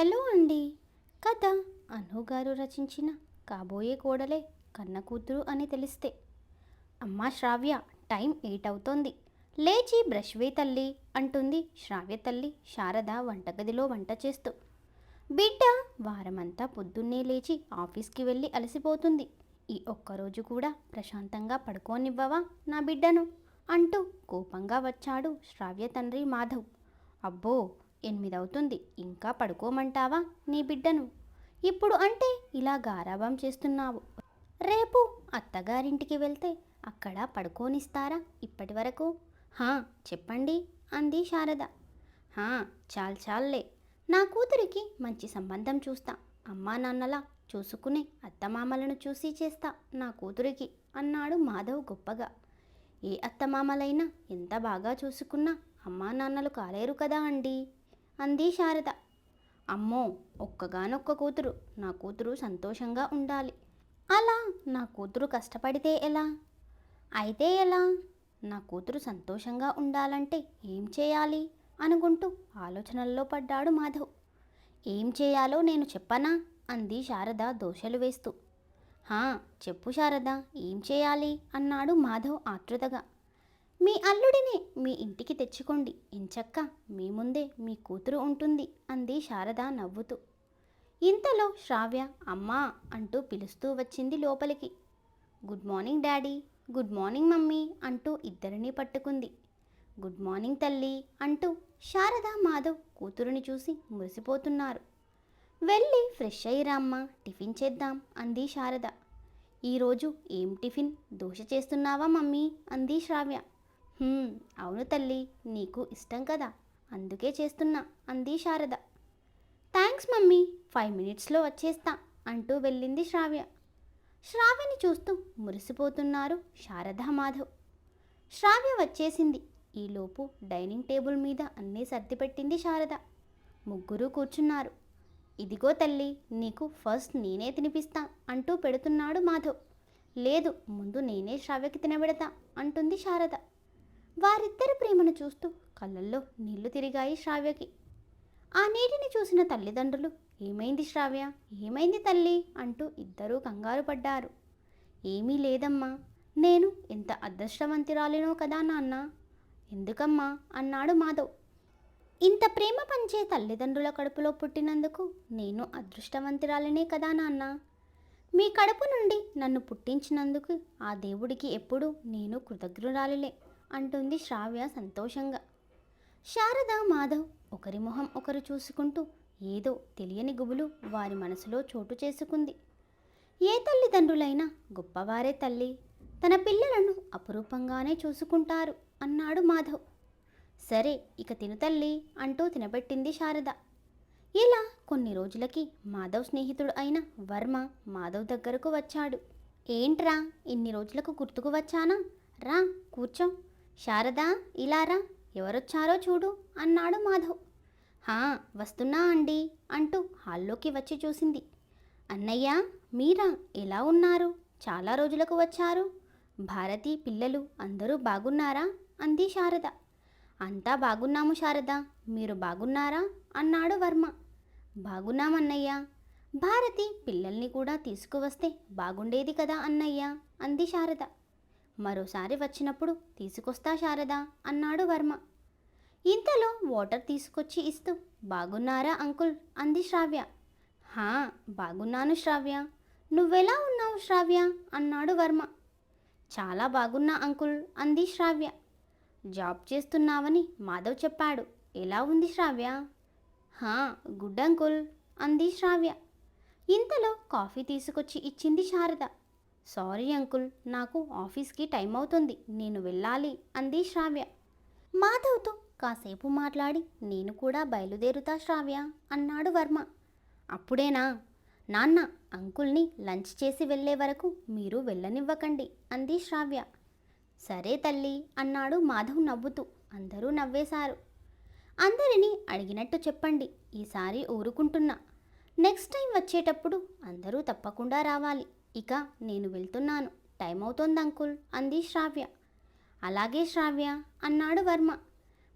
Hello అండి. కథ అనుగారు రచించిన కాబోయే కోడలే కన్న కూతురు అని తెలిస్తే. అమ్మా శ్రావ్య, టైం 8 అవుతోంది, లేచి బ్రష్ వే తల్లి అంటుంది శ్రావ్య తల్లి శారద వంటగదిలో వంట చేస్తూ. బిడ్డ వారమంతా పొద్దున్నే లేచి ఆఫీస్కి వెళ్ళి అలసిపోతుంది. ఈ ఒక్కరోజు కూడా ప్రశాంతంగా పడుకోనివ్వవా నా బిడ్డను అంటూ కోపంగా వచ్చాడు శ్రావ్య తండ్రి మాధవ్. అబ్బో, 8 అవుతుంది, ఇంకా పడుకోమంటావా నీ బిడ్డను? ఇప్పుడు అంటే ఇలా గారాబం చేస్తున్నావు. రేపు అత్తగారింటికి వెళ్తే అక్కడ పడుకోనిస్తారా ఇప్పటి వరకు? హా, చెప్పండి అంది శారద. హా, చాలే, నా కూతురికి మంచి సంబంధం చూస్తా. అమ్మా నాన్నలా చూసుకునే అత్తమామలను చూసి చేస్తా నా కూతురికి అన్నాడు మాధవ్ గొప్పగా. ఏ అత్తమామలైనా ఎంత బాగా చూసుకున్నా అమ్మా నాన్నలు కాలేరు కదా అండి అంది శారద. అమ్మో, ఒక్కగానొక్క కూతురు, నా కూతురు సంతోషంగా ఉండాలి. అలా నా కూతురు కష్టపడితే ఎలా? అయితే ఎలా? నా కూతురు సంతోషంగా ఉండాలంటే ఏం చేయాలి అనుకుంటూ ఆలోచనల్లో పడ్డాడు మాధవ్. ఏం చేయాలో నేను చెప్పనా అంది శారద దోశలు వేస్తూ. హా, చెప్పు శారద, ఏం చేయాలి అన్నాడు మాధవ్ ఆతృతగా. మీ అల్లుడిని మీ ఇంటికి తెచ్చుకోండి, ఎంచక్క మీ ముందే మీ కూతురు ఉంటుంది అంది శారద నవ్వుతూ. ఇంతలో శ్రావ్య అమ్మా అంటూ పిలుస్తూ వచ్చింది లోపలికి. Good morning daddy, good morning mummy అంటూ ఇద్దరినీ పట్టుకుంది. గుడ్ మార్నింగ్ తల్లి అంటూ శారద మాధవ్ కూతురుని చూసి మురిసిపోతున్నారు. వెళ్ళి ఫ్రెష్ అయ్యిరామ్మా, టిఫిన్ చేద్దాం అంది శారద. ఈరోజు ఏం టిఫిన్? దోశ చేస్తున్నావా మమ్మీ అంది శ్రావ్య. అవును తల్లి, నీకు ఇష్టం కదా, అందుకే చేస్తున్నా అంది శారద. థ్యాంక్స్ మమ్మీ, 5 మినిట్స్లో వచ్చేస్తా అంటూ వెళ్ళింది శ్రావ్య. శ్రావ్యని చూస్తూ మురిసిపోతున్నారు శారద మాధవ్. శ్రావ్య వచ్చేసింది. ఈలోపు డైనింగ్ టేబుల్ మీద అన్నీ సర్దిపెట్టింది శారద. ముగ్గురు కూర్చున్నారు. ఇదిగో తల్లి, నీకు ఫస్ట్ నేనే తినిపిస్తా అంటూ పెడుతున్నాడు మాధవ్. లేదు, ముందు నేనే శ్రావ్యకి తినబెడతా అంటుంది శారద. వారిద్దరి ప్రేమను చూస్తూ కళ్ళల్లో నీళ్లు తిరిగాయి శ్రావ్యకి. ఆ నీటిని చూసిన తల్లిదండ్రులు ఏమైంది శ్రావ్య, ఏమైంది తల్లి అంటూ ఇద్దరూ కంగారు పడ్డారు. ఏమీ లేదమ్మా, నేను ఎంత అదృష్టవంతురాలినో కదా నాన్న. ఎందుకమ్మా అన్నాడు మాధవ్. ఇంత ప్రేమ పంచే తల్లిదండ్రుల కడుపులో పుట్టినందుకు నేను అదృష్టవంతురాలినే కదా నాన్న. మీ కడుపు నుండి నన్ను పుట్టించినందుకు ఆ దేవుడికి ఎప్పుడూ నేను కృతజ్ఞురాలిలే అంటుంది శ్రావ్య సంతోషంగా. శారద మాధవ్ ఒకరి మొహం ఒకరు చూసుకుంటూ ఏదో తెలియని గుబులు వారి మనసులో చోటు చేసుకుంది. ఏ తల్లిదండ్రులైనా గొప్పవారే తల్లి, తన పిల్లలను అపురూపంగానే చూసుకుంటారు అన్నాడు మాధవ్. సరే, ఇక తిను తల్లి అంటూ తినబెట్టింది శారద. ఇలా కొన్ని రోజులకి మాధవ్ స్నేహితుడు అయిన వర్మ మాధవ్ దగ్గరకు వచ్చాడు. ఏంట్రా, ఇన్ని రోజులకు గుర్తుకు వచ్చానా? రా కూర్చో. శారదా, ఇలా రా, ఎవరొచ్చారో చూడు అన్నాడు మాధవ్. హా, వస్తున్నా అండి అంటూ హాల్లోకి వచ్చి చూసింది. అన్నయ్య, మీరా, ఎలా ఉన్నారు? చాలా రోజులకు వచ్చారు. భారతి, పిల్లలు అందరూ బాగున్నారా అంది శారద. అంతా బాగున్నాము శారద, మీరు బాగున్నారా అన్నాడు వర్మ. బాగున్నామన్నయ్య. భారతి పిల్లల్ని కూడా తీసుకువస్తే బాగుండేది కదా అన్నయ్య అంది శారద. మరోసారి వచ్చినప్పుడు తీసుకొస్తా శారద అన్నాడు వర్మ. ఇంతలో వాటర్ తీసుకొచ్చి ఇస్తూ బాగున్నారా అంకుల్ అంది శ్రావ్య. హా, బాగున్నాను శ్రావ్య. నువ్వెలా ఉన్నావు శ్రావ్య అన్నాడు వర్మ. చాలా బాగున్నా అంకుల్ అంది శ్రావ్య. జాబ్ చేస్తున్నావని మాధవ్ చెప్పాడు, ఎలా ఉంది శ్రావ్య? హా, గుడ్ అంకుల్ అంది శ్రావ్య. ఇంతలో కాఫీ తీసుకొచ్చి ఇచ్చింది శారద. సారీ అంకుల్, నాకు ఆఫీస్కి టైం అవుతుంది, నేను వెళ్ళాలి అంది శ్రావ్య. మాధవ్తో కాసేపు మాట్లాడి నేను కూడా బయలుదేరుతా శ్రావ్య అన్నాడు వర్మ. అప్పుడేనా? నాన్న, అంకుల్ని లంచ్ చేసి వెళ్ళే వరకు మీరు వెళ్ళనివ్వకండి అంది శ్రావ్య. సరే తల్లి అన్నాడు మాధవ్ నవ్వుతూ. అందరూ నవ్వేశారు. అందరినీ అడిగినట్టు చెప్పండి, ఈసారి ఊరుకుంటున్నా. నెక్స్ట్ టైం వచ్చేటప్పుడు అందరూ తప్పకుండా రావాలి. ఇక నేను వెళ్తున్నాను, టైం అవుతోంది అంకుల్ అంది శ్రావ్య. అలాగే శ్రావ్య అన్నాడు Varma.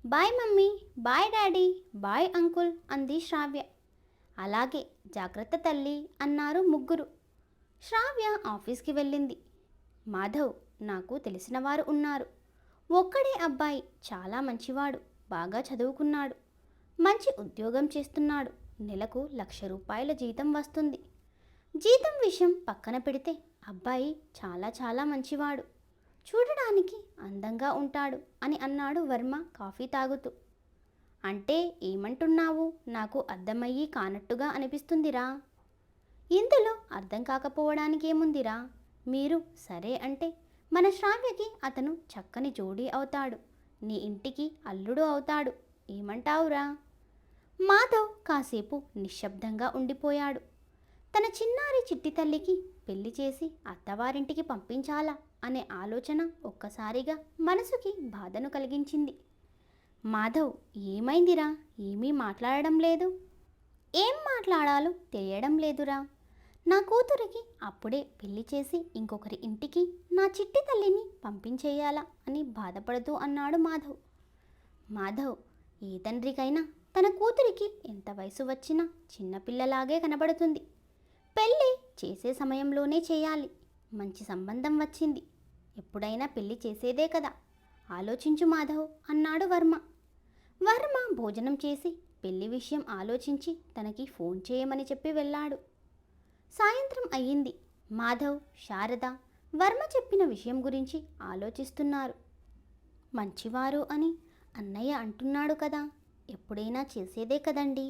Bye mummy, bye daddy, bye uncle అంది శ్రావ్య. అలాగే, జాగ్రత్త తల్లి అన్నారు ముగ్గురు. శ్రావ్య ఆఫీస్కి వెళ్ళింది. మాధవ్, నాకు తెలిసిన వారు ఉన్నారు. ఒక్కడే అబ్బాయి, చాలా మంచివాడు, బాగా చదువుకున్నాడు, మంచి ఉద్యోగం చేస్తున్నాడు, నెలకు ₹1,00,000 జీతం వస్తుంది. జీతం విషయం పక్కన పెడితే అబ్బాయి చాలా చాలా మంచివాడు, చూడడానికి అందంగా ఉంటాడు అని అన్నాడు వర్మ కాఫీ తాగుతూ. అంటే ఏమంటున్నావు? నాకు అర్థమయ్యి కానట్టుగా అనిపిస్తుందిరా. ఇందులో అర్థం కాకపోవడానికి ఏముందిరా? మీరు సరే అంటే మన శ్రావ్యకి అతను చక్కని జోడీ అవుతాడు, నీ ఇంటికి అల్లుడు అవుతాడు. ఏమంటావురా? మాధవ్ కాసేపు నిశ్శబ్దంగా ఉండిపోయాడు. తన చిన్నారి చిట్టి తల్లికి పెళ్లి చేసి అత్తవారింటికి పంపించాలా అనే ఆలోచన ఒక్కసారిగా మనసుకి బాధను కలిగించింది. మాధవ్, ఏమైందిరా? ఏమీ మాట్లాడడం లేదు. ఏం మాట్లాడాలో తెలియడం లేదురా. నా కూతురికి అప్పుడే పెళ్లి చేసి ఇంకొకరి ఇంటికి నా చిట్టి తల్లిని పంపించేయాలా అని బాధపడుతూ అన్నాడు మాధవ్. మాధవ్, ఏ తండ్రికైనా తన కూతురికి ఎంత వయసు వచ్చినా చిన్నపిల్లలాగే కనబడుతుంది. పెళ్ళి చేసే సమయంలోనే చేయాలి. మంచి సంబంధం వచ్చింది, ఎప్పుడైనా పెళ్లి చేసేదే కదా, ఆలోచించు మాధవ్ అన్నాడు వర్మ. వర్మ భోజనం చేసి పెళ్లి విషయం ఆలోచించి తనకి ఫోన్ చేయమని చెప్పి వెళ్ళాడు. సాయంత్రం అయ్యింది. మాధవ్, శారద వర్మ చెప్పిన విషయం గురించి ఆలోచిస్తున్నారు. మంచివారు అని అన్నయ్య అంటున్నాడు కదా, ఎప్పుడైనా చేసేదే కదండి.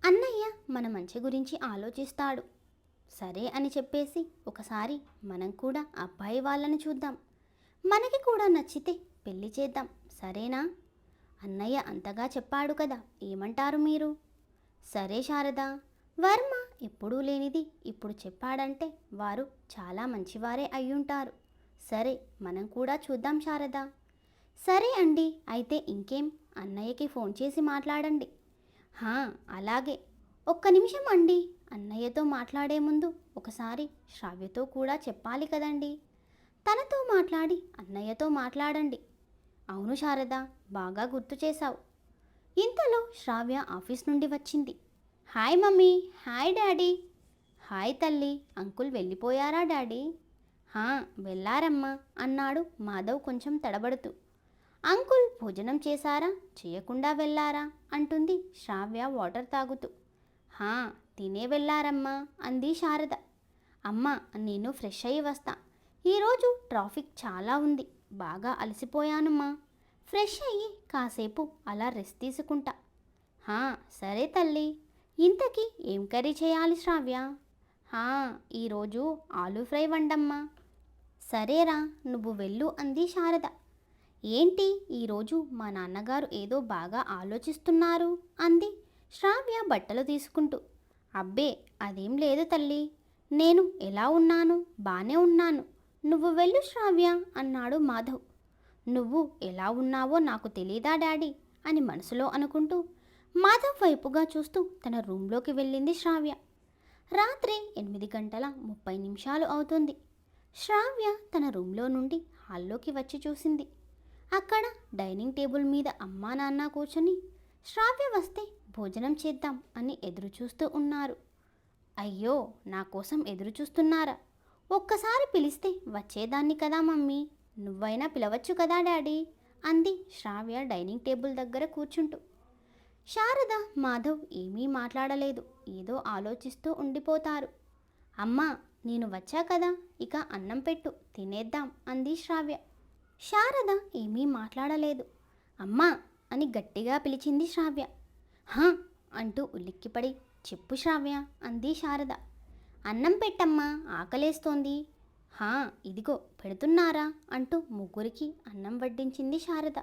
అన్నయ్య మన మంచి గురించి ఆలోచిస్తాడు. సరే అని చెప్పేసి ఒకసారి మనం కూడా అబ్బాయి వాళ్ళని చూద్దాం, మనకి కూడా నచ్చితే పెళ్లి చేద్దాం, సరేనా? అన్నయ్య అంతగా చెప్పాడు కదా, ఏమంటారు మీరు? సరే శారద, వర్మ ఎప్పుడూ లేనిది ఇప్పుడు చెప్పాడంటే వారు చాలా మంచివారే అయ్యుంటారు. సరే, మనం కూడా చూద్దాం శారద. సరే అండి, అయితే ఇంకేం, అన్నయ్యకి ఫోన్ చేసి మాట్లాడండి. అలాగే. ఒక్క నిమిషం అండి, అన్నయ్యతో మాట్లాడే ముందు ఒకసారి శ్రావ్యతో కూడా చెప్పాలి కదండి. తనతో మాట్లాడి అన్నయ్యతో మాట్లాడండి. అవును శారద, బాగా గుర్తు చేశావు. ఇంతలో శ్రావ్య ఆఫీస్ నుండి వచ్చింది. Hi mummy. Hi daddy. Hi తల్లి. అంకుల్ వెళ్ళిపోయారా డాడీ? వెళ్ళారమ్మా అన్నాడు మాధవ్ కొంచెం తడబడుతూ. అంకుల్ భోజనం చేశారా, చేయకుండా వెళ్ళారా అంటుంది శ్రావ్య వాటర్ తాగుతూ. తినే వెళ్ళారమ్మా అంది శారద. అమ్మా, నేను ఫ్రెష్ అయ్యి వస్తా, ఈరోజు ట్రాఫిక్ చాలా ఉంది, బాగా అలసిపోయానమ్మా, ఫ్రెష్ అయ్యి కాసేపు అలా రెస్ట్ తీసుకుంటా. సరే తల్లి. ఇంతకీ ఏం కర్రీ చేయాలి శ్రావ్య? ఈరోజు ఆలూ ఫ్రై వండమ్మా. సరేరా, నువ్వు వెళ్ళు అంది శారద. ఏంటి ఈరోజు మా నాన్నగారు ఏదో బాగా ఆలోచిస్తున్నారు అంది శ్రావ్య బట్టలు తీసుకుంటూ. అబ్బే, అదేం లేదు తల్లి, నేను ఎలా ఉన్నాను, బానే ఉన్నాను, నువ్వు వెళ్ళు శ్రావ్య అన్నాడు మాధవ్. నువ్వు ఎలా ఉన్నావో నాకు తెలీదా డాడీ అని మనసులో అనుకుంటూ మాధవ్ వైపుగా చూస్తూ తన రూంలోకి వెళ్ళింది శ్రావ్య. రాత్రి 8:30 అవుతుంది. శ్రావ్య తన రూంలో నుండి హాల్లోకి వచ్చి చూసింది. అక్కడ డైనింగ్ టేబుల్ మీద అమ్మా నాన్న కూర్చొని శ్రావ్య వస్తే భోజనం చేద్దాం అని ఎదురు చూస్తూ ఉన్నారు. అయ్యో, నా కోసం ఎదురు చూస్తున్నారా? ఒక్కసారి పిలిస్తే వచ్చేదాన్ని కదా మమ్మీ, నువ్వైనా పిలవచ్చు కదా డాడీ అంది శ్రావ్య డైనింగ్ టేబుల్ దగ్గర కూర్చుంటూ. శారద, మాధవ్ ఏమీ మాట్లాడలేదు, ఏదో ఆలోచిస్తూ ఉండిపోతారు. అమ్మా, నేను వచ్చా కదా, ఇక అన్నం పెట్టు, తినేద్దాం అంది శ్రావ్య. శారద ఏమీ మాట్లాడలేదు. అమ్మా అని గట్టిగా పిలిచింది శ్రావ్య. అంటూ ఉలిక్కిపడి చెప్పు శ్రావ్య అంది శారద. అన్నం పెట్టమ్మా, ఆకలేస్తోంది. ఇదిగో పెడుతున్నారా అంటూ ముగ్గురికి అన్నం వడ్డించింది శారద.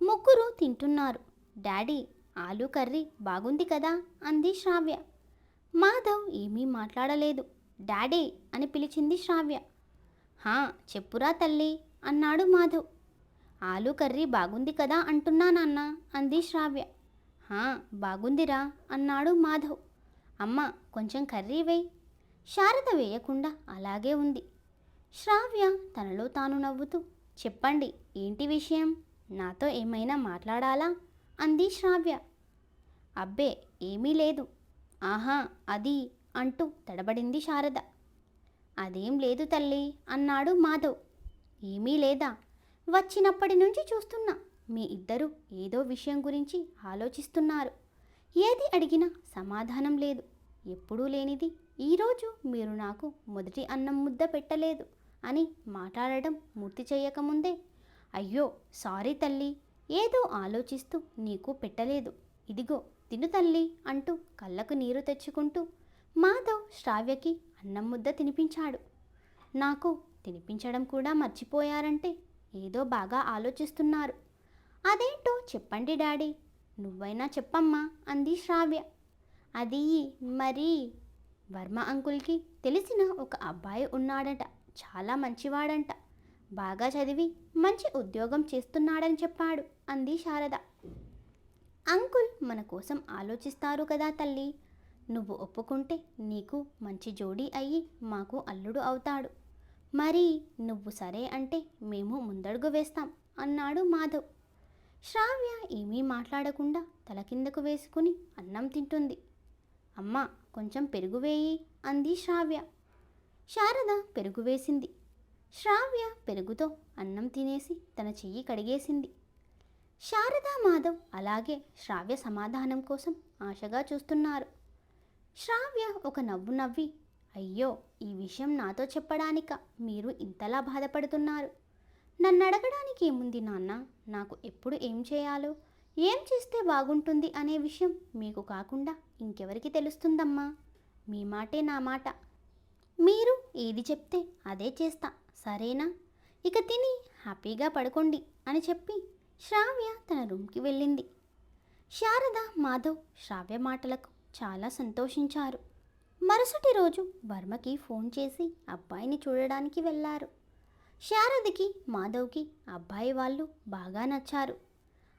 ముగ్గురు తింటున్నారు. డాడీ, ఆలూ కర్రీ బాగుంది కదా అంది శ్రావ్య. మాధవ్ ఏమీ మాట్లాడలేదు. డాడీ అని పిలిచింది శ్రావ్య. చెప్పురా తల్లి అన్నాడు మాధవ్. ఆలూ కర్రీ బాగుంది కదా అంటున్నా నాన్న అంది శ్రావ్య. బాగుందిరా అన్నాడు మాధవ్. అమ్మ, కొంచెం కర్రీ వేయి. శారద వేయకుండా అలాగే ఉంది. శ్రావ్య తనలో తాను నవ్వుతూ, చెప్పండి, ఏంటి విషయం, నాతో ఏమైనా మాట్లాడాలా అంది శ్రావ్య. అబ్బే, ఏమీ లేదు. ఆహా, అది అంటూ తడబడింది శారద. అదేం లేదు తల్లి అన్నాడు మాధవ్. ఏమీ లేదా? వచ్చినప్పటి నుంచి చూస్తున్నా మీ ఇద్దరు ఏదో విషయం గురించి ఆలోచిస్తున్నారు. ఏది అడిగినా సమాధానం లేదు. ఎప్పుడూ లేనిది ఈరోజు మీరు నాకు మొదటి అన్నం ముద్ద పెట్టలేదు అని మాట్లాడడం పూర్తి చేయకముందే, అయ్యో సారీ తల్లి, ఏదో ఆలోచిస్తూ నీకు పెట్టలేదు, ఇదిగో తిను తల్లి అంటూ కళ్ళకు నీరు తెచ్చుకుంటూ మాధవ్ శ్రావ్యకి అన్నం ముద్ద తినిపించాడు. నాకు తినిపించడం కూడా మర్చిపోయారంటే ఏదో బాగా ఆలోచిస్తున్నారు. అదేంటో చెప్పండి డాడీ, నువ్వైనా చెప్పమ్మా అంది శ్రావ్య. అది మరి వర్మ అంకుల్కి తెలిసిన ఒక అబ్బాయి ఉన్నాడట, చాలా మంచివాడంట, బాగా చదివి మంచి ఉద్యోగం చేస్తున్నాడని చెప్పాడు అంది శారద. అంకుల్ మన కోసం ఆలోచిస్తారు కదా తల్లి, నువ్వు ఒప్పుకుంటే నీకు మంచి జోడీ అయ్యి మాకు అల్లుడు అవుతాడు. మరి నువ్వు సరే అంటే మేము ముందడుగు వేస్తాం అన్నాడు మాధవ్. శ్రావ్య ఏమీ మాట్లాడకుండా తల కిందకు వేసుకుని అన్నం తింటుంది. అమ్మా, కొంచెం పెరుగు వేయి అంది శ్రావ్య. శారద పెరుగు వేసింది. శ్రావ్య పెరుగుతో అన్నం తినేసి తన చెయ్యి కడిగేసింది. శారద మాధవ్ అలాగే శ్రావ్య సమాధానం కోసం ఆశగా చూస్తున్నారు. శ్రావ్య ఒక నవ్వు నవ్వి, అయ్యో ఈ విషయం నాతో చెప్పడానిక మీరు ఇంతలా బాధపడుతున్నారు? నన్ను అడగడానికి ఏముంది నాన్న, నాకు ఎప్పుడు ఏం చేయాలో, ఏం చేస్తే బాగుంటుంది అనే విషయం మీకు కాకుండా ఇంకెవరికి తెలుస్తుందమ్మా? మీ మాటే నా మాట, మీరు ఏది చెప్తే అదే చేస్తా, సరేనా? ఇక తిని హ్యాపీగా పడుకోండి అని చెప్పి శ్రావ్య తన రూమ్కి వెళ్ళింది. శారద మాధవ్ శ్రావ్య మాటలకు చాలా సంతోషించారు. మరుసటి రోజు వర్మకి ఫోన్ చేసి అబ్బాయిని చూడడానికి వెళ్ళారు. శారదకి మాధవ్కి అబ్బాయి వాళ్ళు బాగా నచ్చారు.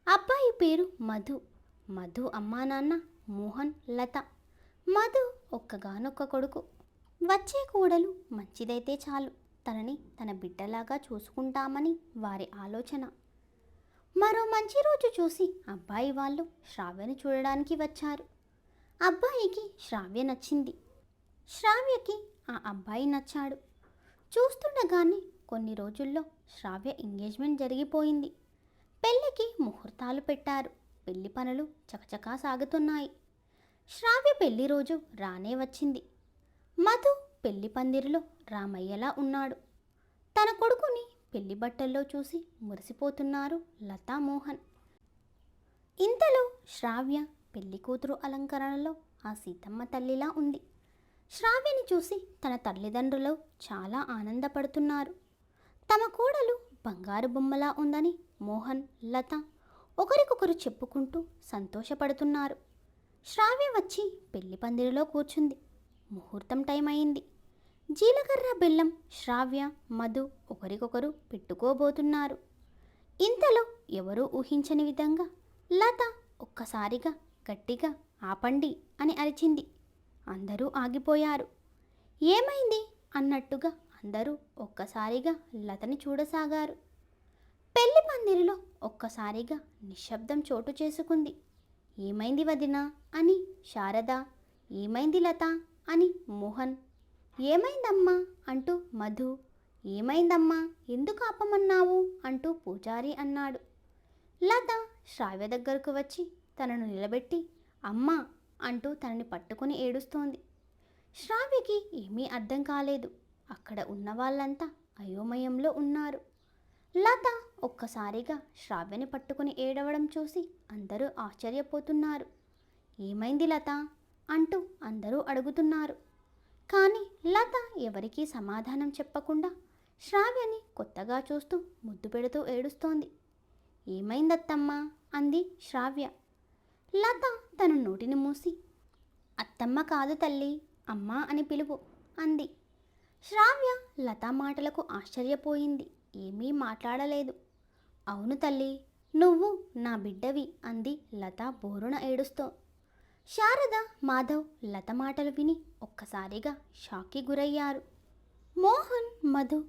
అబ్బాయి పేరు మధు. మధు అమ్మా నాన్న మోహన్, లత. మధు ఒక్కగానొక్క కొడుకు. వచ్చే కోడలు మంచిదైతే చాలు, తనని తన బిడ్డలాగా చూసుకుంటామని వారి ఆలోచన. మరో మంచి రోజు చూసి అబ్బాయి వాళ్ళు శ్రావ్యని చూడడానికి వచ్చారు. అబ్బాయికి శ్రావ్య నచ్చింది. శ్రావ్యకి ఆ అబ్బాయి నచ్చాడు. చూస్తుండగానే కొన్ని రోజుల్లో శ్రావ్య ఎంగేజ్మెంట్ జరిగిపోయింది. పెళ్ళికి ముహూర్తాలు పెట్టారు. పెళ్లి పనులు చకచకా సాగుతున్నాయి. శ్రావ్య పెళ్లి రోజు రానే వచ్చింది. మధు పెళ్లి పందిరిలో రామయ్యలా ఉన్నాడు. తన కొడుకుని పెళ్లి బట్టల్లో చూసి మురిసిపోతున్నారు లతా, మోహన్. ఇంతలో శ్రావ్య పెళ్లి కూతురు అలంకరణలో ఆ సీతమ్మ తల్లిలా ఉంది. శ్రావ్యని చూసి తన తల్లిదండ్రులు చాలా ఆనందపడుతున్నారు. తమ కోడలు బంగారు బొమ్మలా ఉందని మోహన్, లత ఒకరికొకరు చెప్పుకుంటూ సంతోషపడుతున్నారు. శ్రావ్య వచ్చి పెళ్లి పందిరిలో కూర్చుంది. ముహూర్తం టైం అయింది. జీలకర్ర బెల్లం శ్రావ్య, మధు ఒకరికొకరు పెట్టుకోబోతున్నారు. ఇంతలో ఎవరూ ఊహించని విధంగా లత ఒక్కసారిగా గట్టిగా ఆపండి అని అరిచింది. అందరూ ఆగిపోయారు. ఏమైంది అన్నట్టుగా అందరూ ఒక్కసారిగా లతని చూడసాగారు. పెళ్లి పందిరిలో ఒక్కసారిగా నిశ్శబ్దం చోటు చేసుకుంది. ఏమైంది వదినా అని శారద, ఏమైంది లత అని మోహన్, ఏమైందమ్మా అంటూ మధు, ఏమైందమ్మా ఎందుకు ఆపమన్నావు అంటూ పూజారి అన్నాడు. లత శ్రావ్య దగ్గరకు వచ్చి తనను నిలబెట్టి అమ్మా అంటూ తనని పట్టుకుని ఏడుస్తోంది. శ్రావ్యకి ఏమీ అర్థం కాలేదు. అక్కడ ఉన్న వాళ్ళంతా అయోమయంలో ఉన్నారు. లత ఒక్కసారిగా శ్రావ్యని పట్టుకుని ఏడవడం చూసి అందరూ ఆశ్చర్యపోతున్నారు. ఏమైంది లత అంటూ అందరూ అడుగుతున్నారు. కానీ లత ఎవరికీ సమాధానం చెప్పకుండా శ్రావ్యని కొత్తగా చూస్తూ ముద్దు పెడుతూ ఏడుస్తోంది. ఏమైందత్తమ్మా అంది శ్రావ్య. లత తన నోటిని మూసి, అత్తమ్మ కాదు తల్లి, అమ్మా అని పిలువు అంది. శ్రావ్య లత మాటలకు ఆశ్చర్యపోయింది. ఏమీ మాట్లాడలేదు. అవును తల్లి, నువ్వు నా బిడ్డవి అంది లత బోరున ఏడుస్తూ. శారద, మాధవ్ లత మాటలు విని ఒక్కసారిగా షాక్కి గురయ్యారు. మోహన్, మధు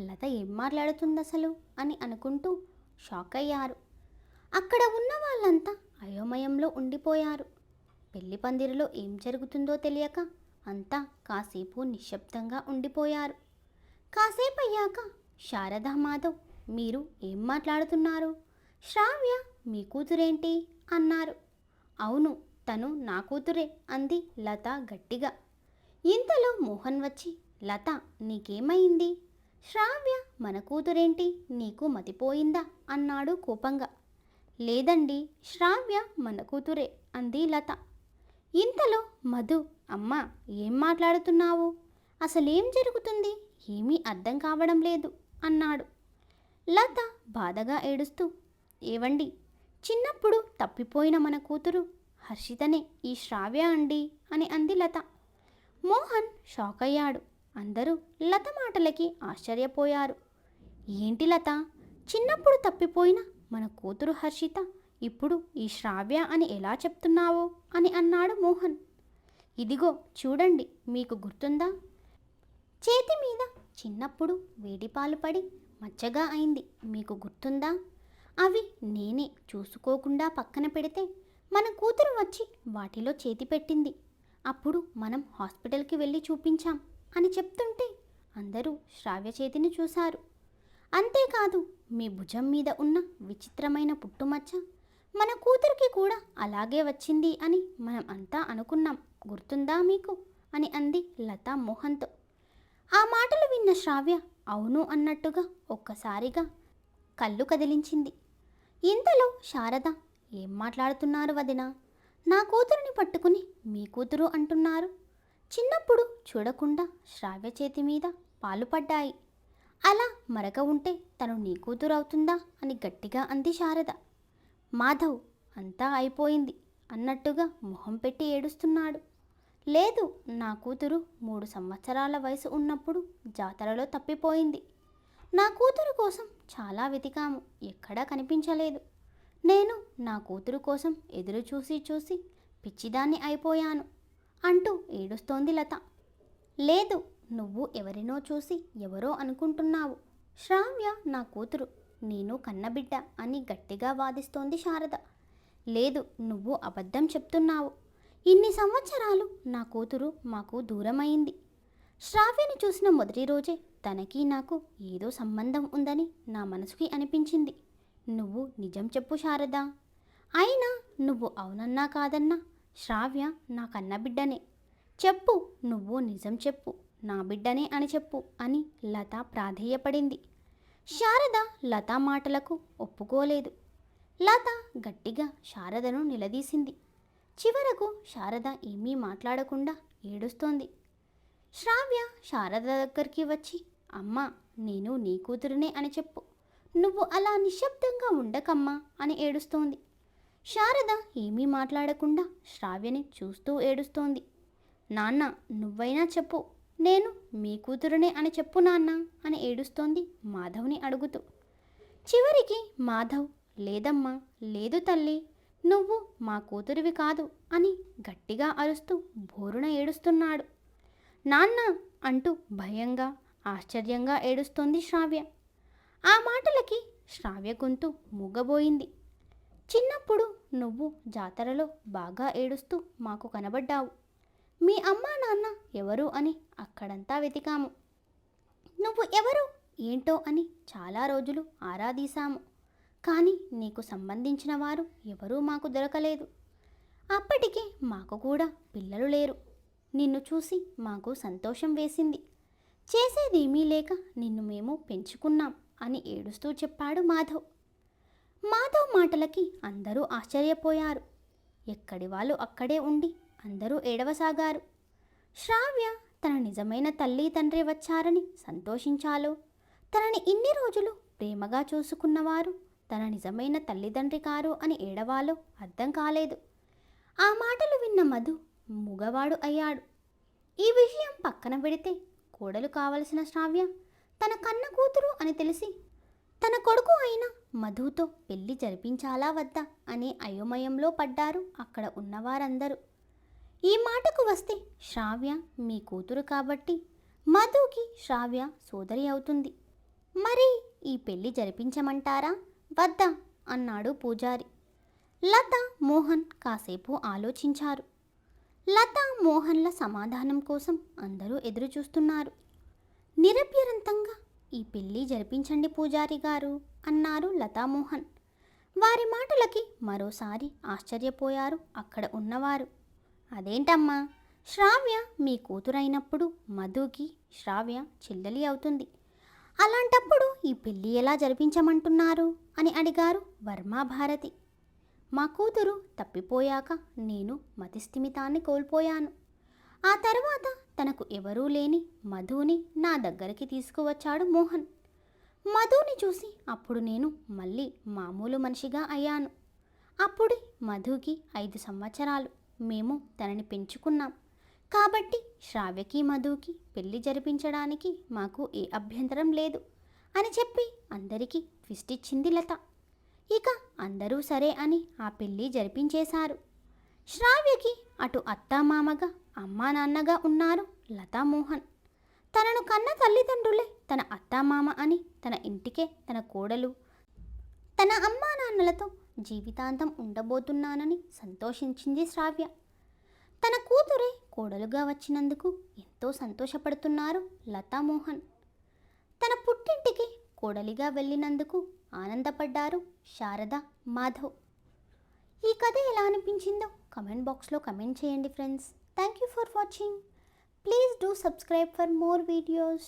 లత ఏం మాట్లాడుతుందసలు అని అనుకుంటూ షాక్ అయ్యారు. అక్కడ ఉన్న వాళ్ళంతా అయోమయంలో ఉండిపోయారు. పెళ్లి పందిరిలో ఏం జరుగుతుందో తెలియక అంతా కాసేపు నిశ్శబ్దంగా ఉండిపోయారు. కాసేపు అయ్యాక శారద, మాధవ్, మీరు ఏం మాట్లాడుతున్నారు? శ్రావ్య మీ కూతురేంటి అన్నారు. అవును, తను నా కూతురే అంది లత గట్టిగా. ఇంతలో మోహన్ వచ్చి, లత నీకేమైంది? శ్రావ్య మన కూతురేంటి, నీకు మతిపోయిందా అన్నాడు కోపంగా. లేదండి, శ్రావ్య మన కూతురే అంది లత. ఇంతలో మధు, అమ్మా ఏం మాట్లాడుతున్నావు? అసలేం జరుగుతుంది? ఏమీ అర్థం కావడం లేదు అన్నాడు. లత బాధగా ఏడుస్తూ, ఏవండి, చిన్నప్పుడు తప్పిపోయిన మన కూతురు హర్షితనే ఈ శ్రావ్య అండి అని అంది లత. మోహన్ షాక్ అయ్యాడు. అందరూ లత మాటలకి ఆశ్చర్యపోయారు. ఏంటి లత, చిన్నప్పుడు తప్పిపోయిన మన కూతురు హర్షిత ఇప్పుడు ఈ శ్రావ్య అని ఎలా చెప్తున్నావో అని అన్నాడు మోహన్. ఇదిగో చూడండి, మీకు గుర్తుందా? చేతి మీద చిన్నప్పుడు వేడిపాలు పడి మచ్చగా అయింది, మీకు గుర్తుందా? అవి నేనే చూసుకోకుండా పక్కన పెడితే మన కూతురు వచ్చి వాటిలో చేతి పెట్టింది. అప్పుడు మనం హాస్పిటల్కి వెళ్ళి చూపించాం అని చెప్తుంటే అందరూ శ్రావ్య చేతిని చూశారు. అంతేకాదు, మీ భుజం మీద ఉన్న విచిత్రమైన పుట్టుమచ్చ మన కూతురికి కూడా అలాగే వచ్చింది అని మనం అంతా అనుకున్నాం, గుర్తుందా మీకు అని అంది లత మోహన్తో. ఆ మాటలు విన్న శ్రావ్య అవును అన్నట్టుగా ఒక్కసారిగా కళ్ళు కదిలించింది. ఇంతలో శారద, ఏం మాట్లాడుతున్నారు వదినా? నా కూతురిని పట్టుకుని మీ కూతురు అంటున్నారు. చిన్నప్పుడు చూడకుండా శ్రావ్య చేతి మీద పాలు పడ్డాయి. అలా మరక ఉంటే తను నీ కూతురు అవుతుందా అని గట్టిగా అంది శారద. మాధవ్ అంతా అయిపోయింది అన్నట్టుగా మొహం పెట్టి ఏడుస్తున్నాడు. లేదు, నా కూతురు 3 సంవత్సరాల వయసు ఉన్నప్పుడు జాతరలో తప్పిపోయింది. నా కూతురు కోసం చాలా వెతికాము, ఎక్కడా కనిపించలేదు. నేను నా కూతురు కోసం ఎదురు చూసి చూసి పిచ్చిదాన్ని అయిపోయాను అంటూ ఏడుస్తోంది లత. లేదు, నువ్వు ఎవరినో చూసి ఎవరో అనుకుంటున్నావు. శ్రావ్య నా కూతురు, నేను కన్నబిడ్డ అని గట్టిగా వాదిస్తోంది శారద. లేదు, నువ్వు అబద్ధం చెప్తున్నావు. ఇన్ని సంవత్సరాలు నా కూతురు మాకు దూరమైంది. శ్రావ్యని చూసిన మొదటి రోజే తనకి నాకు ఏదో సంబంధం ఉందని నా మనసుకి అనిపించింది. నువ్వు నిజం చెప్పు శారదా. అయినా నువ్వు అవునన్నా కాదన్నా శ్రావ్య నా కన్నబిడ్డనే. చెప్పు, నువ్వు నిజం చెప్పు, నా బిడ్డనే అని చెప్పు అని లత ప్రాధేయపడింది. శారద లత మాటలకు ఒప్పుకోలేదు. లత గట్టిగా శారదను నిలదీసింది. చివరకు శారద ఏమీ మాట్లాడకుండా ఏడుస్తోంది. శ్రావ్య శారద దగ్గరికి వచ్చి, అమ్మా, నేను నీ కూతురునే అని చెప్పు, నువ్వు అలా నిశ్శబ్దంగా ఉండకమ్మా అని ఏడుస్తోంది. శారద ఏమీ మాట్లాడకుండా శ్రావ్యని చూస్తూ ఏడుస్తోంది. నాన్న, నువ్వైనా చెప్పు, నేను మీ కూతురునే అని చెప్పు నాన్న అని ఏడుస్తోంది మాధవ్ని అడుగుతూ. చివరికి మాధవ్, లేదమ్మా, లేదు తల్లి, నువ్వు మా కూతురివి కాదు అని గట్టిగా అరుస్తూ బోరున ఏడుస్తున్నాడు. నాన్న అంటూ భయంగా ఆశ్చర్యంగా ఏడుస్తోంది శ్రావ్య. ఆ మాటలకి శ్రావ్య గొంతు మూగబోయింది. చిన్నప్పుడు నువ్వు జాతరలో బాగా ఏడుస్తూ మాకు కనబడ్డావు. మీ అమ్మా నాన్న ఎవరు అని అక్కడంతా వెతికాము. నువ్వు ఎవరు ఏంటో అని చాలా రోజులు ఆరాదీశాము. కానీ నీకు సంబంధించిన వారు ఎవరూ మాకు దొరకలేదు. అప్పటికే మాకు కూడా పిల్లలు లేరు. నిన్ను చూసి మాకు సంతోషం వేసింది. చేసేదేమీ లేక నిన్ను మేము పెంచుకున్నాం అని ఏడుస్తూ చెప్పాడు మాధవ్. మాధవ్ మాటలకి అందరూ ఆశ్చర్యపోయారు. ఎక్కడి వాళ్ళు అక్కడే ఉండి అందరూ ఏడవసాగారు. శ్రావ్య తన నిజమైన తల్లి తండ్రి వచ్చారని సంతోషించాలో, తనని ఇన్ని రోజులు ప్రేమగా చూసుకున్నవారు తన నిజమైన తల్లిదండ్రి కారు అని ఏడవాలో అర్థం కాలేదు. ఆ మాటలు విన్న మధు మూగవాడు అయ్యాడు. ఈ విషయం పక్కన పెడితే కోడలు కావలసిన శ్రావ్య తన కన్న కూతురు అని తెలిసి తన కొడుకు అయిన మధుతో పెళ్లి జరిపించాలా వద్దా అనే అయోమయంలో పడ్డారు అక్కడ ఉన్నవారందరూ. ఈ మాటకు వస్తే శ్రావ్య మీ కూతురు కాబట్టి మధుకి శ్రావ్య సోదరి అవుతుంది. మరి ఈ పెళ్లి జరిపించమంటారా వద్దా అన్నాడు పూజారి. లత, మోహన్ కాసేపు ఆలోచించారు. లతా మోహన్ల సమాధానం కోసం అందరూ ఎదురు చూస్తున్నారు. నిరభ్యంతరంగా ఈ పెళ్ళి జరిపించండి పూజారి గారు అన్నారు లతామోహన్. వారి మాటలకి మరోసారి ఆశ్చర్యపోయారు అక్కడ ఉన్నవారు. అదేంటమ్మా, శ్రావ్య మీ కూతురైనప్పుడు మధుకి శ్రావ్య చెల్లెలి అవుతుంది, అలాంటప్పుడు ఈ పెళ్ళి ఎలా జరిపించమంటున్నారు అని అడిగారు వర్మాభారతి. మా కూతురు తప్పిపోయాక నేను మతిస్థిమితాన్ని కోల్పోయాను. ఆ తర్వాత తనకు ఎవరూ లేని మధుని నా దగ్గరికి తీసుకువచ్చాడు మోహన్. మధుని చూసి అప్పుడు నేను మళ్ళీ మామూలు మనిషిగా అయ్యాను. అప్పుడు మధుకి 5 సంవత్సరాలు. మేము తనని పెంచుకున్నాం. కాబట్టి శ్రావ్యకి మధుకి పెళ్లి జరిపించడానికి మాకు ఏ అభ్యంతరం లేదు అని చెప్పి అందరికీ ట్విస్ట్ ఇచ్చింది లత. ఇక అందరూ సరే అని ఆ పెళ్ళి జరిపించేశారు. శ్రావ్యకి అటు అత్తామామగా అమ్మా నాన్నగా ఉన్నారు లతామోహన్. తనను కన్న తల్లిదండ్రులే తన అత్తామామ అని, తన ఇంటికే తన కోడలు, తన అమ్మా నాన్నలతో జీవితాంతం ఉండబోతున్నానని సంతోషించింది శ్రావ్య. తన కూతురే కోడలుగా వచ్చినందుకు ఎంతో సంతోషపడుతున్నారు లతామోహన్. తన పుట్టింటికి కోడలిగా వెళ్ళినందుకు ఆనందపడ్డారు శారద, మాధవ్. ఈ కథ ఎలా అనిపించిందో కమెంట్ బాక్స్లో కమెంట్ చేయండి friends. Thank you for watching. Please do subscribe for more videos.